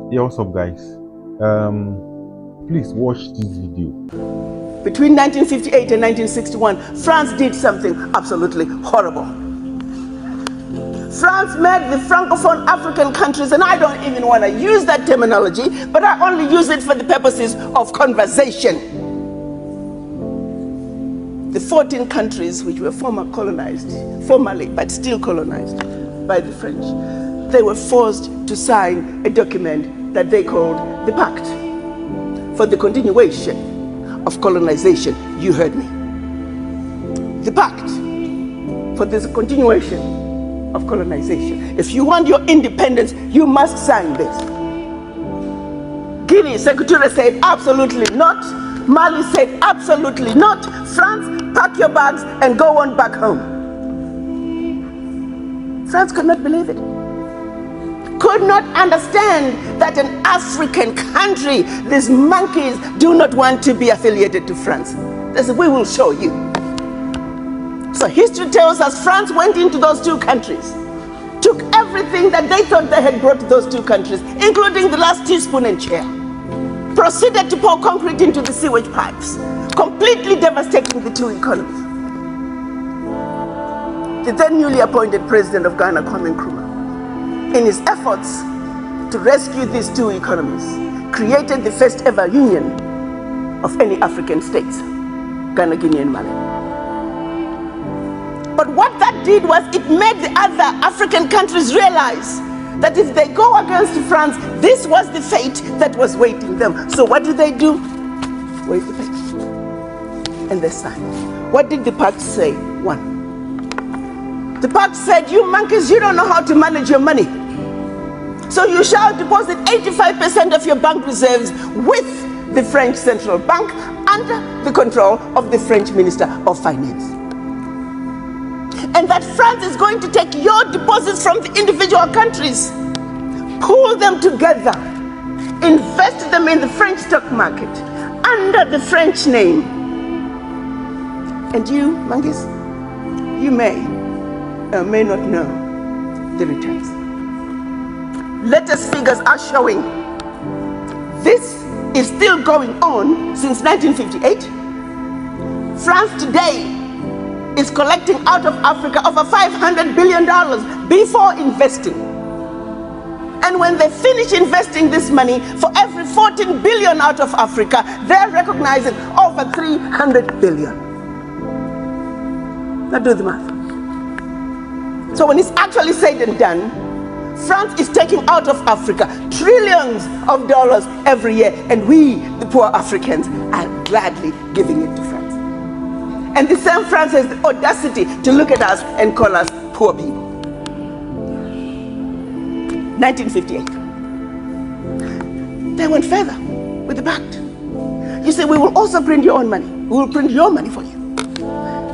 Yeah, what's up, guys? Please watch this video. Between 1958 and 1961, France did something absolutely horrible. France made the Francophone African countries, and I don't even want to use that terminology, but I only use it for the purposes of conversation. The 14 countries which were formerly, but still colonized by the French, they were forced to sign a document that they called the Pact for the continuation of colonization. You heard me. The Pact for the continuation of colonization. If you want your independence, you must sign this. Guinea, Secretary said absolutely not. Mali said absolutely not. France, pack your bags and go on back home. France could not believe it. Could not understand that an African country, these monkeys, do not want to be affiliated to France. They said, we will show you. So history tells us France went into those two countries, took everything that they thought they had brought to those two countries, including the last teaspoon and chair, proceeded to pour concrete into the sewage pipes, completely devastating the two economies. The then newly appointed president of Ghana, Kwame Nkrumah, in his efforts to rescue these two economies, created the first ever union of any African states, Ghana, Guinea, and Mali. But what that did was it made the other African countries realize that if they go against France, this was the fate that was waiting them. So what did they do? Wait the fate. And they signed. What did the pact say? One. The pact said, you monkeys, you don't know how to manage your money. So you shall deposit 85% of your bank reserves with the French Central Bank under the control of the French Minister of Finance. And that France is going to take your deposits from the individual countries, pool them together, invest them in the French stock market under the French name. And you, monkeys, you may or may not know the returns. Latest figures are showing this is still going on since 1958. France today is collecting out of Africa over $500 billion before investing. And when they finish investing this money, for every 14 billion out of Africa, they're recognizing over 300 billion. Now do the math. So when it's actually said and done, France is taking out of Africa trillions of dollars every year, and we, the poor Africans, are gladly giving it to France. And the same France has the audacity to look at us and call us poor people. 1958. They went further with the pact. You say, we will also print your own money. We will print your money for you.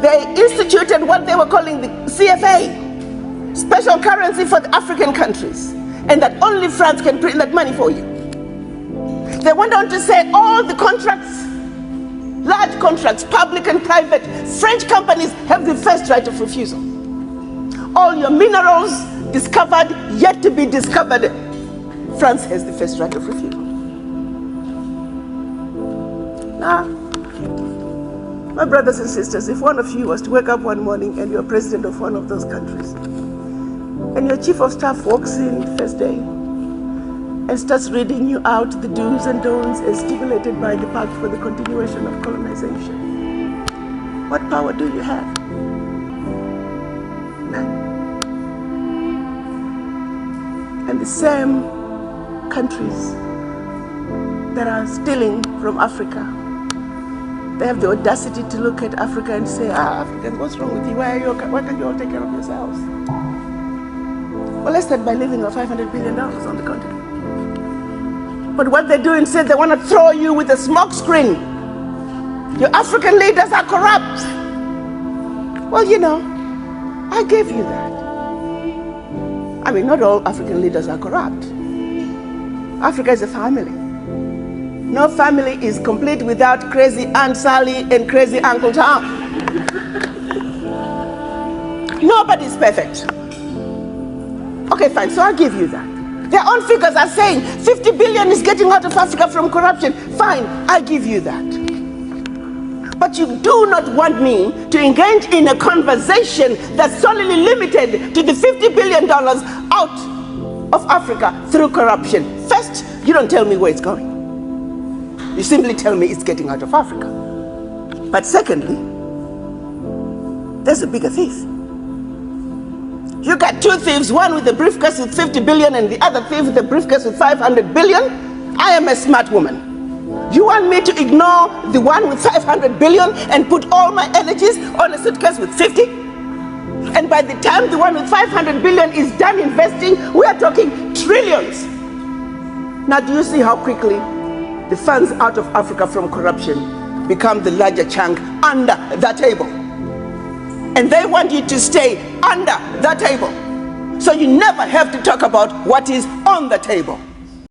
They instituted what they were calling the CFA, special currency for the African countries, and that only France can print that money for you. They went on to say all the contracts, large contracts, public and private, French companies have the first right of refusal. All your minerals discovered, yet to be discovered, France has the first right of refusal. Now, my brothers and sisters, if one of you was to wake up one morning and you're president of one of those countries, and your chief of staff walks in first day and starts reading you out the do's and don'ts as stipulated by the Pact for the Continuation of Colonization, what power do you have? None. And the same countries that are stealing from Africa, they have the audacity to look at Africa and say, Africans, what's wrong with you? Why can't you all take care of yourselves? Well, let's start by leaving our $500 billion on the continent. But what they do instead, they want to throw you with a smoke screen. Your African leaders are corrupt. Well, you know, I gave you that. I mean, not all African leaders are corrupt. Africa is a family. No family is complete without crazy Aunt Sally and crazy Uncle Tom. Nobody's perfect. Okay, fine, so I'll give you that. Their own figures are saying 50 billion billion is getting out of Africa from corruption. Fine, I give you that. But you do not want me to engage in a conversation that's solely limited to the $50 billion out of Africa through corruption. First, you don't tell me where it's going. You simply tell me it's getting out of Africa. But secondly, there's a bigger thief. You got two thieves, one with a briefcase with 50 billion and the other thief with a briefcase with 500 billion. I am a smart woman. You want me to ignore the one with 500 billion and put all my energies on a suitcase with 50? And by the time the one with 500 billion is done investing, we are talking trillions. Now, do you see how quickly the funds out of Africa from corruption become the larger chunk under the table? And they want you to stay under the table. So you never have to talk about what is on the table.